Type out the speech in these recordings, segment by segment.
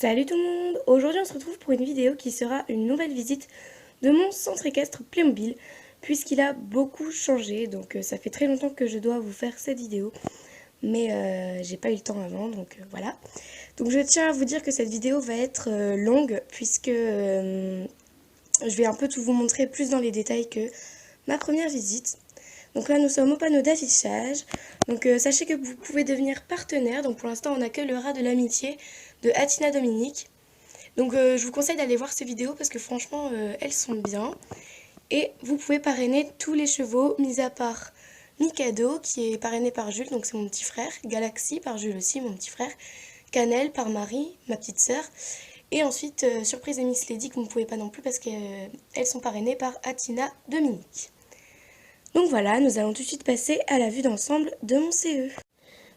Salut tout le monde! Aujourd'hui on se retrouve pour une vidéo qui sera une nouvelle visite de mon centre équestre Playmobil puisqu'il a beaucoup changé, donc ça fait très longtemps que je dois vous faire cette vidéo mais j'ai pas eu le temps avant, donc voilà. Donc je tiens à vous dire que cette vidéo va être longue puisque je vais un peu tout vous montrer plus dans les détails que ma première visite. Donc là nous sommes au panneau d'affichage. Donc sachez que vous pouvez devenir partenaire. Donc pour l'instant on accueille le rat de l'amitié de Atina Dominique. Donc je vous conseille d'aller voir ces vidéos parce que franchement elles sont bien. Et vous pouvez parrainer tous les chevaux, mis à part Mikado qui est parrainé par Jules, donc c'est mon petit frère. Galaxy par Jules aussi, mon petit frère. Cannelle par Marie, ma petite sœur. Et ensuite Surprise et Miss Lady que vous ne pouvez pas non plus parce qu'elles sont parrainées par Atina Dominique. Donc voilà, nous allons tout de suite passer à la vue d'ensemble de mon CE.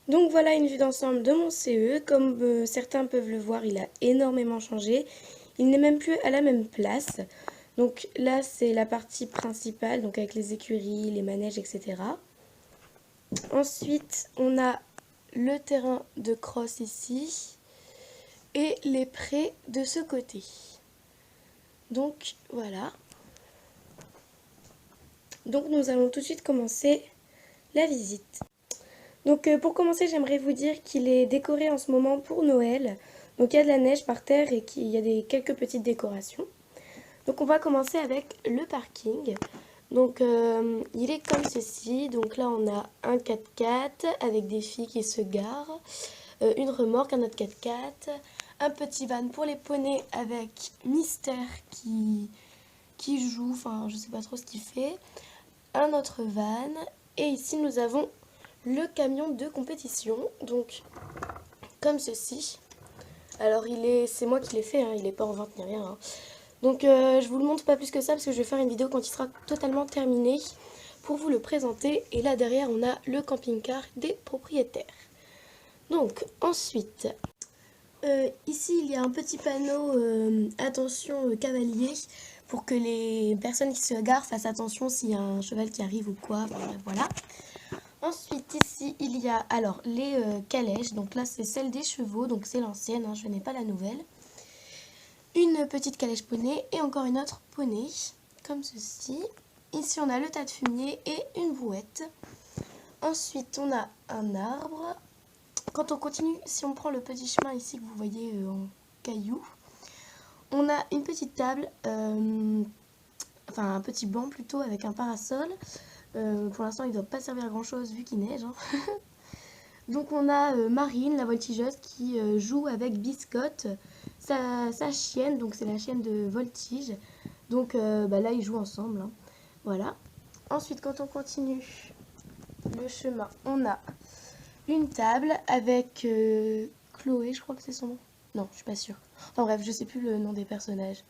Donc voilà une vue d'ensemble de mon CE. Comme certains peuvent le voir, il a énormément changé. Il n'est même plus à la même place. Donc là, c'est la partie principale, donc avec les écuries, les manèges, etc. Ensuite, on a le terrain de cross ici et les prés de ce côté. Donc voilà. Donc nous allons tout de suite commencer la visite. Donc pour commencer, j'aimerais vous dire qu'il est décoré en ce moment pour Noël. Donc il y a de la neige par terre et qu'il y a quelques petites décorations. Donc on va commencer avec le parking. Donc il est comme ceci. Donc là on a un 4x4 avec des filles qui se garent, une remorque, un autre 4x4, un petit van pour les poneys avec Mystère qui joue, enfin je sais pas trop ce qu'il fait, un autre van, et ici nous avons le camion de compétition, donc comme ceci. Alors c'est moi qui l'ai fait, hein, il n'est pas en vente ni rien. Hein. Donc je vous le montre pas plus que ça parce que je vais faire une vidéo quand il sera totalement terminé pour vous le présenter. Et là derrière on a le camping-car des propriétaires. Donc ensuite, ici il y a un petit panneau attention cavalier pour que les personnes qui se garent fassent attention s'il y a un cheval qui arrive ou quoi. Enfin, voilà. Ensuite ici il y a alors les calèches, donc là c'est celle des chevaux, donc c'est l'ancienne, hein, je n'ai pas la nouvelle. Une petite calèche poney et encore une autre poney, comme ceci. Ici on a le tas de fumier et une brouette. Ensuite on a un arbre. Quand on continue, si on prend le petit chemin ici que vous voyez en cailloux, on a une petite table, enfin un petit banc plutôt avec un parasol. Pour l'instant il ne doit pas servir à grand chose vu qu'il neige. Hein. Donc on a Marine, la voltigeuse, qui joue avec Biscotte, sa chienne, donc c'est la chienne de Voltige. Donc là ils jouent ensemble. Hein. Voilà. Ensuite quand on continue le chemin, on a une table avec Chloé, je crois que c'est son nom. Non, je suis pas sûre. Enfin bref, je sais plus le nom des personnages.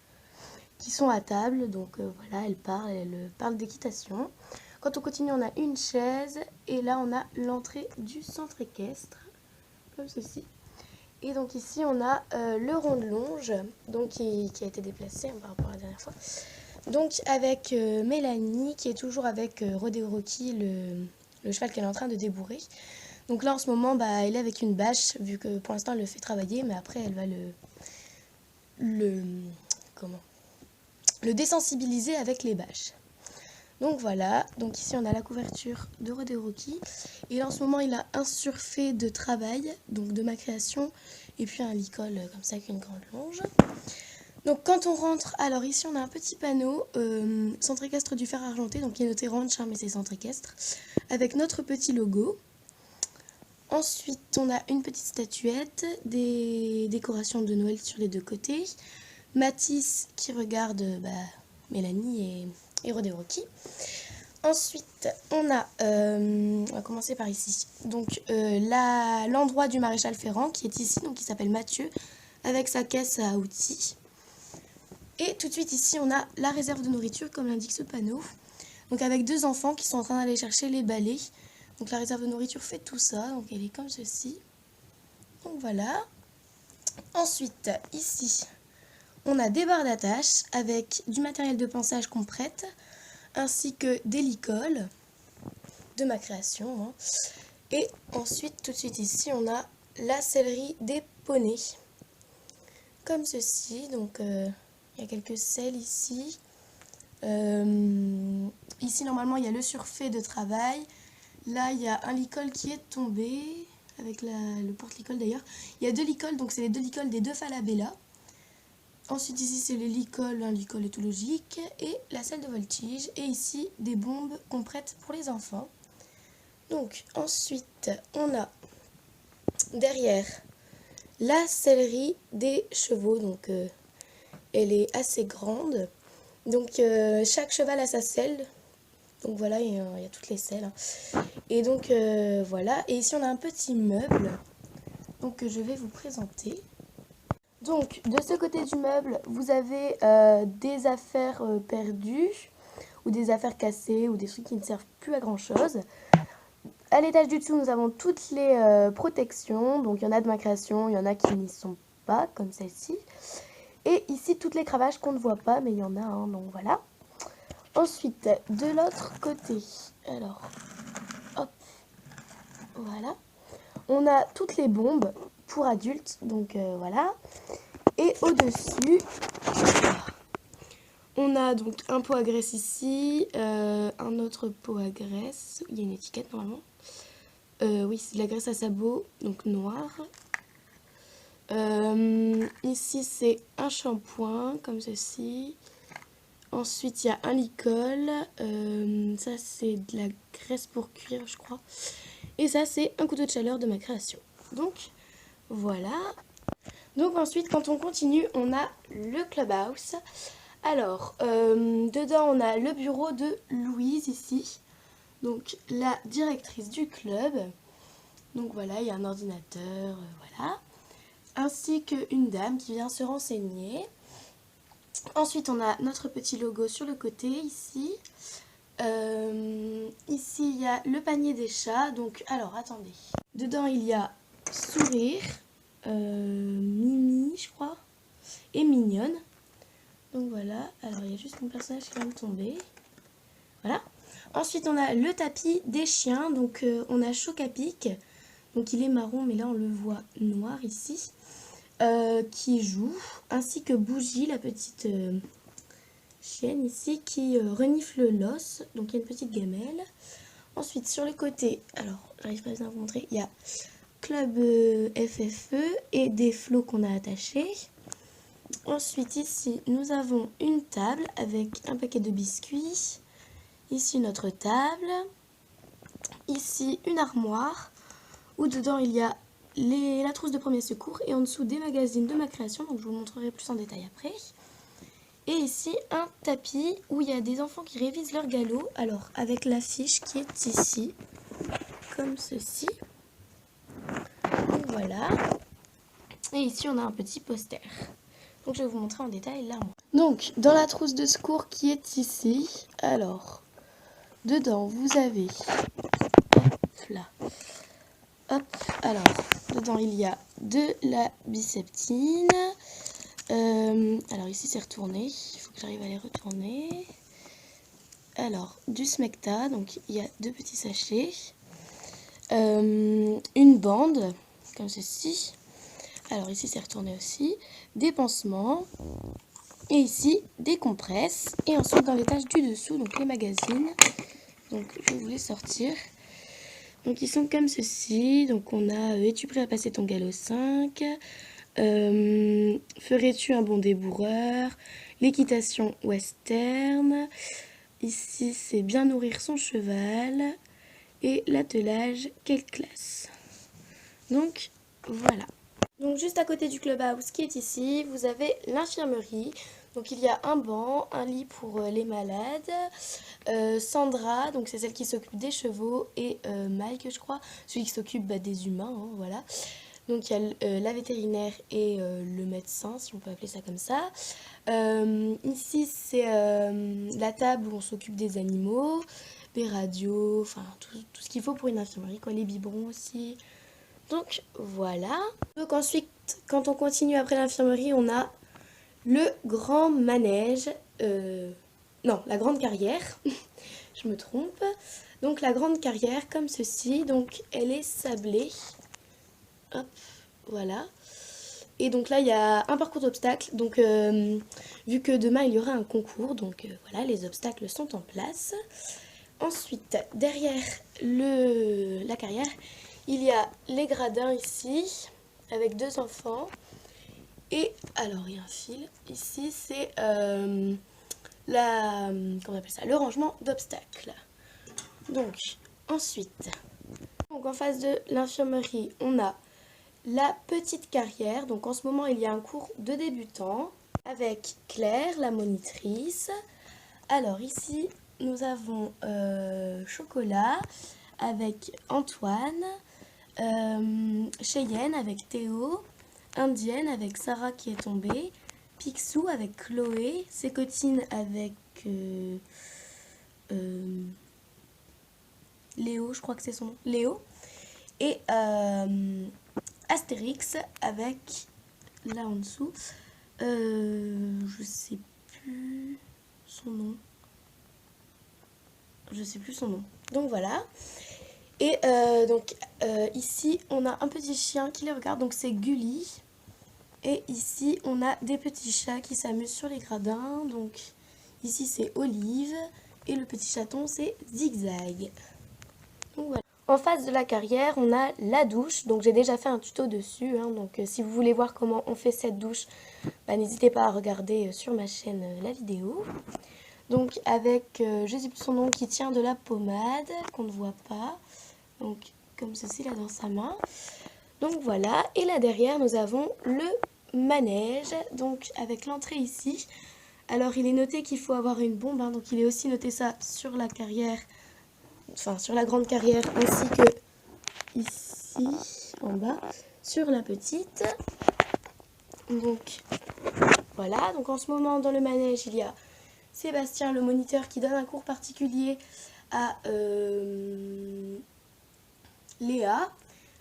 Qui sont à table, donc voilà, elle parle d'équitation. Quand on continue, on a une chaise et là on a l'entrée du centre équestre, comme ceci. Et donc ici on a le rond de longe, donc qui a été déplacé par rapport à la dernière fois. Donc avec Mélanie qui est toujours avec Rodeo Rocky, le cheval qu'elle est en train de débourrer. Donc là en ce moment elle est avec une bâche, vu que pour l'instant elle le fait travailler, mais après elle va le désensibiliser avec les bâches. Donc voilà, donc ici on a la couverture de Rodeo Rocky. Et là en ce moment il a un surfait de travail, donc de ma création, et puis un licol comme ça avec une grande longe. Donc quand on rentre, alors ici on a un petit panneau, centre équestre du fer argenté, donc il est noté ranch, mais c'est centre équestre, avec notre petit logo. Ensuite on a une petite statuette, des décorations de Noël sur les deux côtés, Mathis qui regarde Mélanie et Rodeo Rocky. Ensuite, on va commencer par ici. Donc, l'endroit du maréchal Ferrand qui est ici, donc qui s'appelle Mathieu, avec sa caisse à outils. Et tout de suite ici, on a la réserve de nourriture, comme l'indique ce panneau. Donc, avec deux enfants qui sont en train d'aller chercher les balais. Donc, la réserve de nourriture fait tout ça. Donc, elle est comme ceci. Donc, voilà. Ensuite, ici, on a des barres d'attache avec du matériel de ponçage qu'on prête, ainsi que des licoles de ma création. Hein. Et ensuite, tout de suite ici, on a la sellerie des poneys. comme ceci. Donc il y a quelques selles ici. Ici normalement il y a le surfait de travail. Là il y a un licol qui est tombé, avec le porte-licol d'ailleurs. Il y a 2 licols, donc c'est les 2 licols des 2 Falabella. Ensuite ici c'est le licol, un licol éthologique et la salle de voltige. Et ici des bombes qu'on prête pour les enfants. Donc ensuite on a derrière la sellerie des chevaux. Donc elle est assez grande. Donc chaque cheval a sa selle. Donc voilà, il y a toutes les selles. Et donc voilà. Et ici on a un petit meuble. Donc que je vais vous présenter. Donc de ce côté du meuble, vous avez des affaires perdues, ou des affaires cassées, ou des trucs qui ne servent plus à grand chose. À l'étage du dessous, nous avons toutes les protections. Donc il y en a de ma création, il y en a qui n'y sont pas, comme celle-ci. Et ici, toutes les cravaches qu'on ne voit pas, mais il y en a un, donc voilà. Ensuite, de l'autre côté, alors, hop, voilà. On a toutes les bombes pour adultes, donc voilà. Et au-dessus, on a donc un pot à graisse ici, un autre pot à graisse. Il y a une étiquette normalement. Oui, c'est de la graisse à sabot, donc noire. Ici, c'est un shampoing, comme ceci. Ensuite, il y a un licol. Ça, c'est de la graisse pour cuire, je crois. Et ça, c'est un couteau de chaleur de ma création. Donc, voilà. Donc ensuite, quand on continue, on a le clubhouse. Alors, dedans, on a le bureau de Louise, ici. Donc, la directrice du club. Donc voilà, il y a un ordinateur, voilà. Ainsi qu'une dame qui vient se renseigner. Ensuite, on a notre petit logo sur le côté, ici. Ici, il y a le panier des chats. Donc, alors, attendez. Dedans, il y a Sourire, Mimi, je crois, et Mignonne. Donc, voilà. Alors, il y a juste mon personnage qui vient de tomber. Voilà. Ensuite, on a le tapis des chiens. Donc, on a Chocapic. Donc, il est marron, mais là, on le voit noir, ici. Qui joue, ainsi que Bougie, la petite chienne ici, qui renifle l'os. Donc il y a une petite gamelle. Ensuite sur le côté, alors j'arrive pas à bien vous montrer, il y a Club FFE et des flots qu'on a attachés. Ensuite ici nous avons une table avec un paquet de biscuits. Ici notre table. Ici une armoire où dedans il y a la trousse de premier secours et en dessous des magazines de ma création, donc je vous montrerai plus en détail après. Et ici un tapis où il y a des enfants qui révisent leur galop, alors avec l'affiche qui est ici, comme ceci. Donc voilà. Et ici on a un petit poster. Donc je vais vous montrer en détail l'armoire. Donc dans la trousse de secours qui est ici, alors dedans vous avez, hop là, hop, alors dedans il y a de la biceptine. Alors ici c'est retourné, il faut que j'arrive à les retourner. Alors du smecta, donc il y a 2 petits sachets. Une bande, comme ceci. Alors ici c'est retourné aussi. Des pansements. Et ici des compresses. Et ensuite dans l'étage du dessous, donc les magazines. Donc je vais vous les sortir. Donc ils sont comme ceci. Donc on a es-tu prêt à passer ton galop 5 ? Ferais-tu un bon débourreur? L'équitation western. Ici c'est bien nourrir son cheval. Et l'attelage, quelle classe. Donc voilà. Donc juste à côté du clubhouse qui est ici, vous avez l'infirmerie. Donc il y a un banc, un lit pour les malades, Sandra, donc c'est celle qui s'occupe des chevaux, et Mike je crois, celui qui s'occupe des humains, hein, voilà. Donc il y a la vétérinaire et le médecin, si on peut appeler ça comme ça. Ici c'est la table où on s'occupe des animaux, des radios, enfin tout ce qu'il faut pour une infirmerie, quoi, les biberons aussi. Donc voilà. Donc ensuite, quand on continue après l'infirmerie, on a le grand manège. Non, la grande carrière. Je me trompe. Donc la grande carrière comme ceci. Donc elle est sablée. Hop, voilà. Et donc là, il y a un parcours d'obstacles. Donc, vu que demain, il y aura un concours, donc voilà, les obstacles sont en place. Ensuite, derrière la carrière, il y a les gradins ici, avec 2 enfants. Et alors, il y a un fil. Ici, c'est comment on appelle ça, le rangement d'obstacles. Donc, ensuite, donc en face de l'infirmerie, on a la petite carrière. Donc, en ce moment, il y a un cours de débutants avec Claire, la monitrice. Alors, ici, nous avons Chocolat avec Antoine, Cheyenne avec Théo, Indienne avec Sarah qui est tombée, Picsou avec Chloé, Sécotine avec Léo, je crois que c'est son nom, Léo, et Astérix avec, là en dessous, je sais plus son nom. Donc voilà. Et ici, on a un petit chien qui les regarde, donc c'est Gulli. Et ici, on a des petits chats qui s'amusent sur les gradins. Donc ici, c'est Olive. Et le petit chaton, c'est Zigzag. Donc voilà. En face de la carrière, on a la douche. Donc j'ai déjà fait un tuto dessus. Donc si vous voulez voir comment on fait cette douche, n'hésitez pas à regarder sur ma chaîne la vidéo. Donc avec, je sais plus son nom, qui tient de la pommade, qu'on ne voit pas. Donc comme ceci là dans sa main. Donc voilà, et là derrière nous avons le manège, donc avec l'entrée ici. Alors il est noté qu'il faut avoir une bombe, donc il est aussi noté ça sur la carrière, enfin sur la grande carrière, ainsi que ici en bas sur la petite. Donc voilà, donc en ce moment dans le manège il y a Sébastien le moniteur qui donne un cours particulier à Léa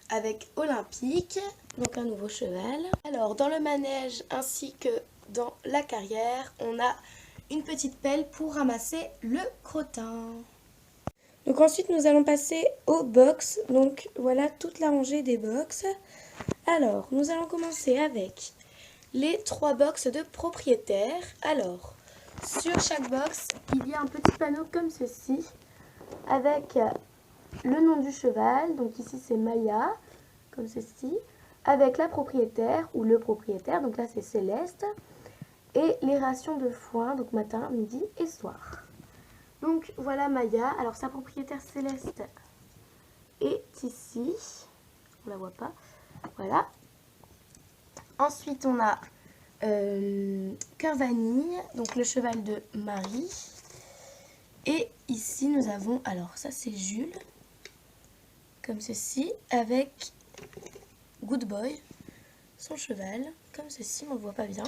avec Olympique, donc un nouveau cheval. Alors dans le manège ainsi que dans la carrière, on a une petite pelle pour ramasser le crottin. Donc ensuite nous allons passer aux box. Donc voilà toute la rangée des box. Alors nous allons commencer avec les 3 box de propriétaires. Alors sur chaque box il y a un petit panneau comme ceci avec le nom du cheval, donc ici c'est Maya, comme ceci, avec la propriétaire ou le propriétaire, donc là c'est Céleste, et les rations de foin, donc matin, midi et soir. Donc voilà Maya, alors sa propriétaire Céleste est ici, on la voit pas, voilà. Ensuite on a Cœur Vanille, donc le cheval de Marie, et ici nous avons, alors ça c'est Jules, comme ceci, avec Good Boy, son cheval, comme ceci, on ne le voit pas bien.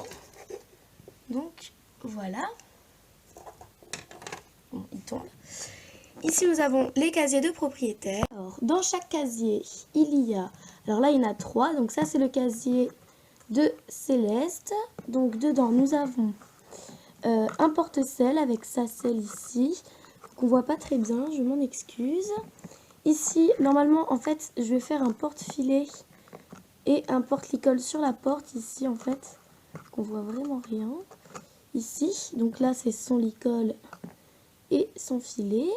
Donc voilà, bon, il tombe. Ici nous avons les casiers de propriétaires. Alors dans chaque casier, il y a, alors là il y en a 3, donc ça c'est le casier de Céleste. Donc dedans nous avons un porte-sel avec sa selle ici, qu'on voit pas très bien, je m'en excuse. Ici, normalement, en fait, je vais faire un porte-filet et un porte-licol sur la porte, ici, en fait, qu'on voit vraiment rien. Ici, donc là, c'est son licol et son filet.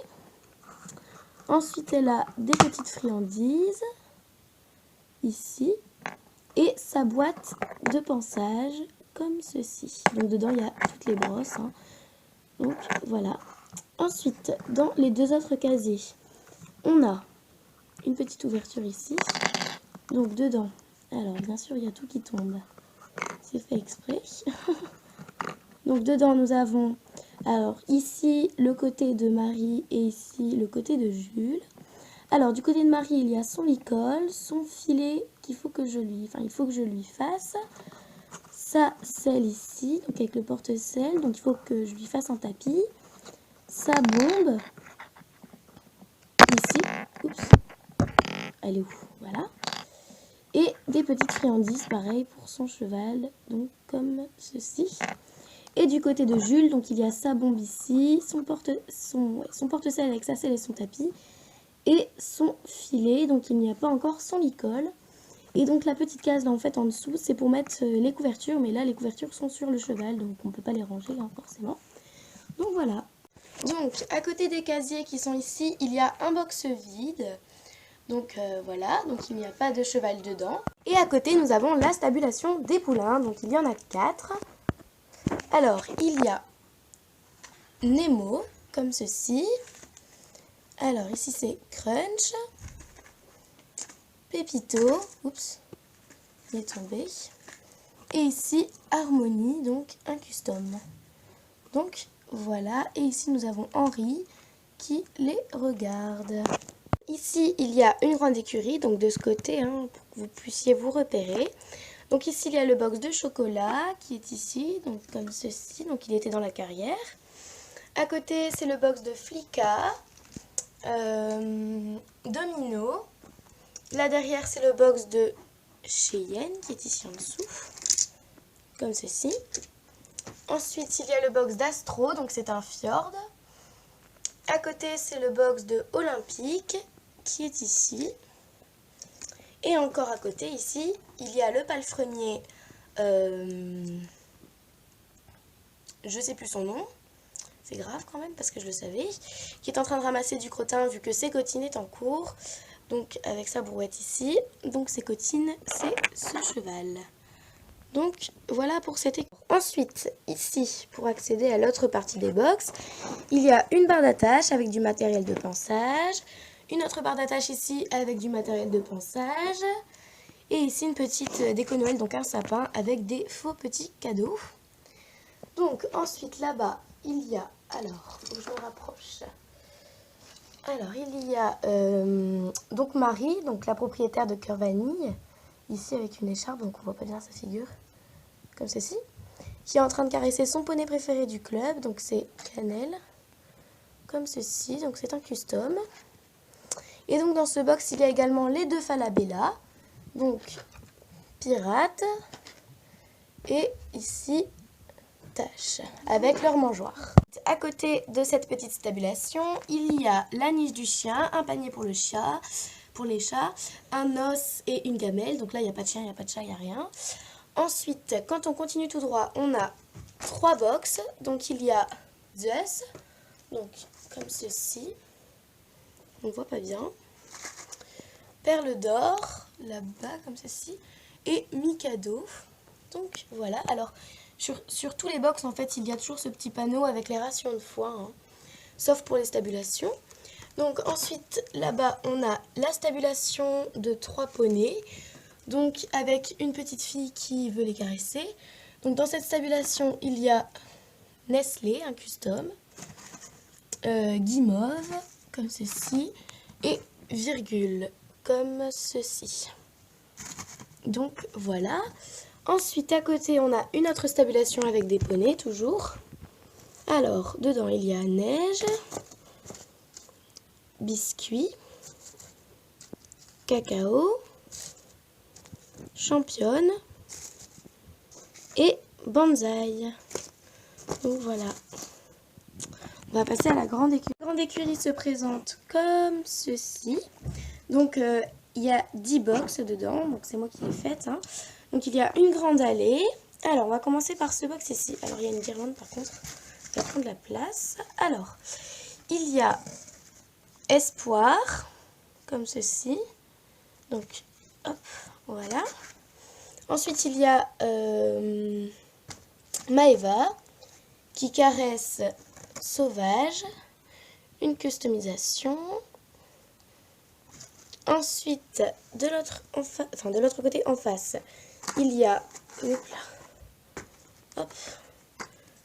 Ensuite, elle a des petites friandises, ici, et sa boîte de pansage, comme ceci. Donc, dedans, il y a toutes les brosses. Donc, voilà. Ensuite, dans les 2 autres casiers, on a une petite ouverture ici. Donc dedans, alors bien sûr il y a tout qui tombe, c'est fait exprès. Donc dedans nous avons, alors ici le côté de Marie et ici le côté de Jules. Alors du côté de Marie il y a son licol, son filet qu'il faut que je lui, il faut que je lui fasse. Sa selle ici, donc avec le porte-selle, donc il faut que je lui fasse un tapis. Sa bombe ici, oups, elle est où? Voilà. Et des petites friandises, pareil, pour son cheval, donc comme ceci. Et du côté de Jules, donc il y a sa bombe ici, son porte-selle avec sa selle et son tapis, et son filet, donc il n'y a pas encore son licol. Et donc la petite case là en fait en dessous, c'est pour mettre les couvertures, mais là les couvertures sont sur le cheval, donc on ne peut pas les ranger hein, forcément. Donc voilà. Donc à côté des casiers qui sont ici, il y a un box vide. Donc voilà, donc il n'y a pas de cheval dedans. Et à côté nous avons la stabulation des poulains, donc il y en a 4. Alors il y a Nemo, comme ceci. Alors ici c'est Crunch, Pépito, oups, il est tombé. Et ici Harmonie, donc un custom. Donc voilà, et ici nous avons Henri qui les regarde. Ici il y a une grande écurie, donc de ce côté, hein, pour que vous puissiez vous repérer. Donc ici il y a le box de chocolat qui est ici, donc comme ceci, donc il était dans la carrière. À côté c'est le box de Flicka, Domino. Là derrière c'est le box de Cheyenne qui est ici en dessous, comme ceci. Ensuite il y a le box d'Astro, donc c'est un fjord. À côté c'est le box de Olympique qui est ici. Et encore à côté ici il y a le palefrenier, je sais plus son nom. C'est grave quand même parce que je le savais, qui est en train de ramasser du crottin vu que Sécotine est en cours. Donc avec sa brouette ici. Donc Sécotine, c'est ce cheval. Donc voilà pour cette école. Ensuite, ici, pour accéder à l'autre partie des box, il y a une barre d'attache avec du matériel de pansage. Une autre barre d'attache ici avec du matériel de pansage. Et ici une petite déco Noël, donc un sapin avec des faux petits cadeaux. Donc ensuite là-bas, il y a... Alors, faut que je me rapproche. Alors, il y a donc Marie, donc la propriétaire de Cœur Vanille, ici avec une écharpe, donc on voit pas bien sa figure, comme ceci, qui est en train de caresser son poney préféré du club, donc c'est Cannelle, comme ceci, donc c'est un custom. Et donc dans ce box, il y a également les deux Falabella, donc Pirate, et ici Tache, avec leur mangeoire. À côté de cette petite stabulation, il y a la niche du chien, un panier pour le chat, pour les chats, un os et une gamelle. Donc là, il n'y a pas de chien, il n'y a pas de chat, il n'y a rien. Ensuite, quand on continue tout droit, on a 3 box. Donc il y a Zeus, donc comme ceci. On ne voit pas bien. Perle d'or, là-bas, comme ceci. Et Mikado. Donc voilà, alors... Sur tous les box, en fait, il y a toujours ce petit panneau avec les rations de foin, hein, sauf pour les stabulations. Donc ensuite, là-bas, on a la stabulation de 3 poneys, donc avec une petite fille qui veut les caresser. Donc dans cette stabulation, il y a Nestlé, un custom, Guimauve, comme ceci, et Virgule, comme ceci. Donc voilà. Ensuite, à côté, on a une autre stabulation avec des poneys, toujours. Alors, dedans, il y a Neige, Biscuit, Cacao, Championne et Banzai. Donc voilà. On va passer à la grande écurie. La grande écurie se présente comme ceci. Donc, il y a 10 box dedans, donc c'est moi qui l'ai faite, hein. Donc il y a une grande allée. Alors on va commencer par ce box ici. Alors il y a une guirlande par contre, qui va prendre la place. Alors, il y a Espoir, comme ceci. Donc, hop, voilà. Ensuite il y a Maeva, qui caresse Sauvage. Une customisation. Ensuite, de l'autre côté en face, il y a hop,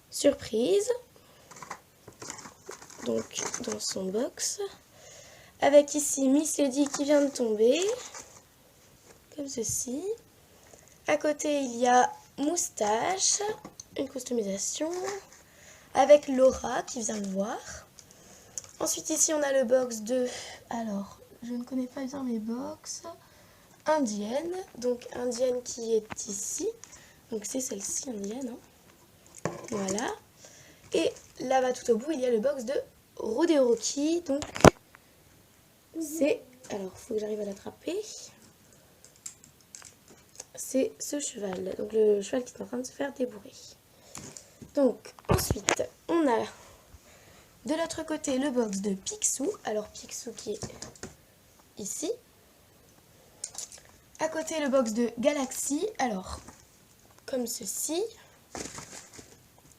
Surprise, donc dans son box, avec ici Miss Lady qui vient de tomber, comme ceci. À côté, il y a Moustache, une customisation, avec Laura qui vient le voir. Ensuite, ici, on a le box de... Alors, je ne connais pas bien mes box. Indienne, donc Indienne qui est ici. Donc c'est celle-ci, Indienne. Hein. Voilà. Et là-bas, tout au bout, il y a le box de Rodeo Rocky. Donc, c'est... Alors, il faut que j'arrive à l'attraper. c'est ce cheval. Donc le cheval qui est en train de se faire débourrer. Donc ensuite, on a de l'autre côté le box de Picsou. Alors Picsou qui est ici. À côté le box de Galaxy. Alors, comme ceci.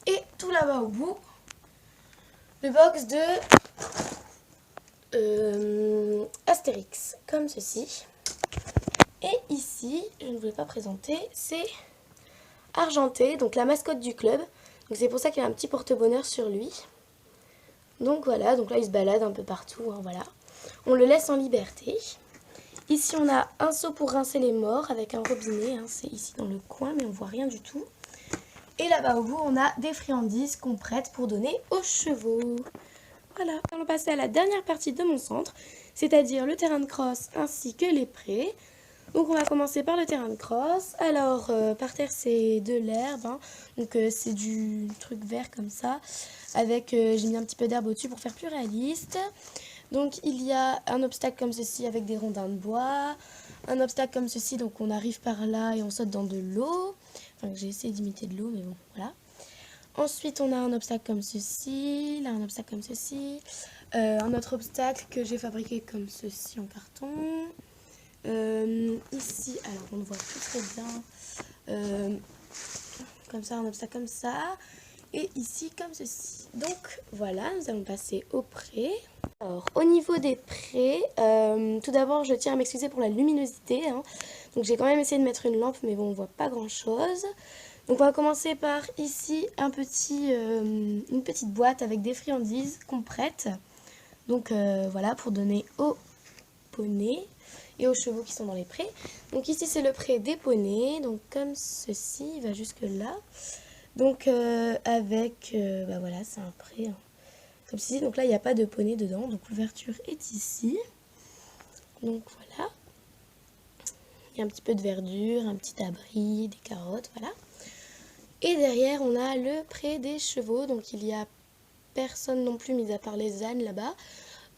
Et tout là-bas au bout, le box de Astérix, comme ceci. Et ici, je ne voulais pas présenter, c'est Argenté, donc la mascotte du club. Donc c'est pour ça qu'il a un petit porte-bonheur sur lui. Donc voilà, donc là il se balade un peu partout, hein, voilà. On le laisse en liberté. Ici on a un seau pour rincer les morts avec un robinet, hein, c'est ici dans le coin mais on voit rien du tout. Et là-bas au bout on a des friandises qu'on prête pour donner aux chevaux. Voilà, on va passer à la dernière partie de mon centre, c'est-à-dire le terrain de cross ainsi que les prés. Donc on va commencer par le terrain de cross. Alors par terre c'est de l'herbe, hein. Donc c'est du truc vert comme ça, avec j'ai mis un petit peu d'herbe au-dessus pour faire plus réaliste. Donc il y a un obstacle comme ceci avec des rondins de bois, un obstacle comme ceci, donc on arrive par là et on saute dans de l'eau. Enfin j'ai essayé d'imiter de l'eau mais bon voilà. Ensuite on a un obstacle comme ceci, là un obstacle comme ceci, un autre obstacle que j'ai fabriqué comme ceci en carton. Ici, alors on ne voit plus très bien, comme ça, un obstacle comme ça, et ici comme ceci. Donc voilà, nous allons passer aux prés. Alors au niveau des prés, tout d'abord je tiens à m'excuser pour la luminosité, hein. Donc j'ai quand même essayé de mettre une lampe mais bon on voit pas grand chose. Donc on va commencer par ici une petite boîte avec des friandises qu'on prête. Donc voilà, pour donner aux poneys et aux chevaux qui sont dans les prés. Donc ici c'est le pré des poneys, donc comme ceci, il va jusque là. Donc avec, bah voilà, c'est un pré, hein, comme ceci. Donc là il n'y a pas de poney dedans, donc l'ouverture est ici. Donc voilà. Il y a un petit peu de verdure, un petit abri, des carottes, voilà. Et derrière on a le pré des chevaux, donc il n'y a personne non plus mis à part les ânes là-bas.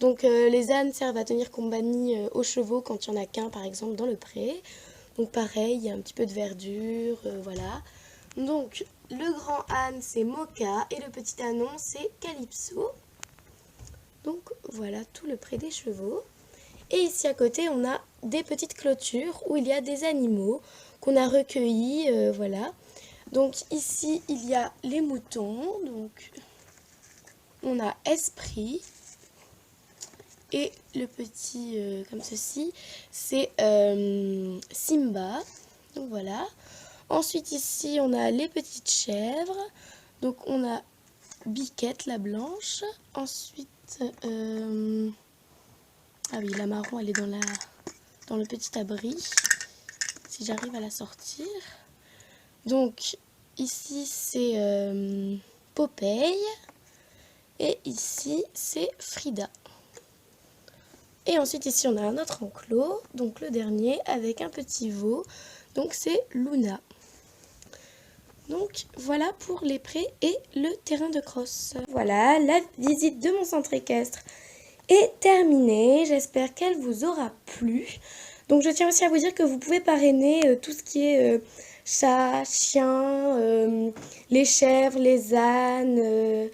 Donc les ânes servent à tenir compagnie aux chevaux quand il n'y en a qu'un par exemple dans le pré. Donc pareil, il y a un petit peu de verdure, voilà. Donc le grand âne c'est Mocha et le petit ânon c'est Calypso. Donc voilà tout le pré des chevaux. Et ici à côté on a des petites clôtures où il y a des animaux qu'on a recueillis, voilà. Donc ici il y a les moutons, donc on a Esprit. Et le petit, comme ceci, c'est Simba. Donc voilà. Ensuite ici, on a les petites chèvres. Donc on a Biquette, la blanche. Ensuite, ah oui, la marron, elle est dans le petit abri. Si j'arrive à la sortir. Donc ici, c'est Popeye. Et ici, c'est Frida. Et ensuite ici on a un autre enclos, donc le dernier avec un petit veau, donc c'est Luna. Donc voilà pour les prés et le terrain de cross. Voilà, la visite de mon centre équestre est terminée, j'espère qu'elle vous aura plu. Donc je tiens aussi à vous dire que vous pouvez parrainer tout ce qui est chat, chien, les chèvres, les ânes,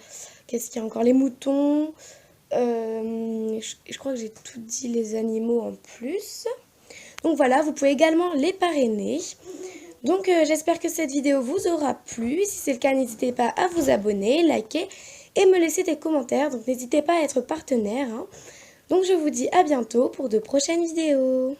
qu'est-ce qu'il y a encore, les moutons. Je crois que j'ai tout dit, les animaux en plus. Donc voilà, vous pouvez également les parrainer. Donc j'espère que cette vidéo vous aura plu. Si c'est le cas, n'hésitez pas à vous abonner, liker et me laisser des commentaires. Donc n'hésitez pas à être partenaire, hein. Donc je vous dis à bientôt pour de prochaines vidéos.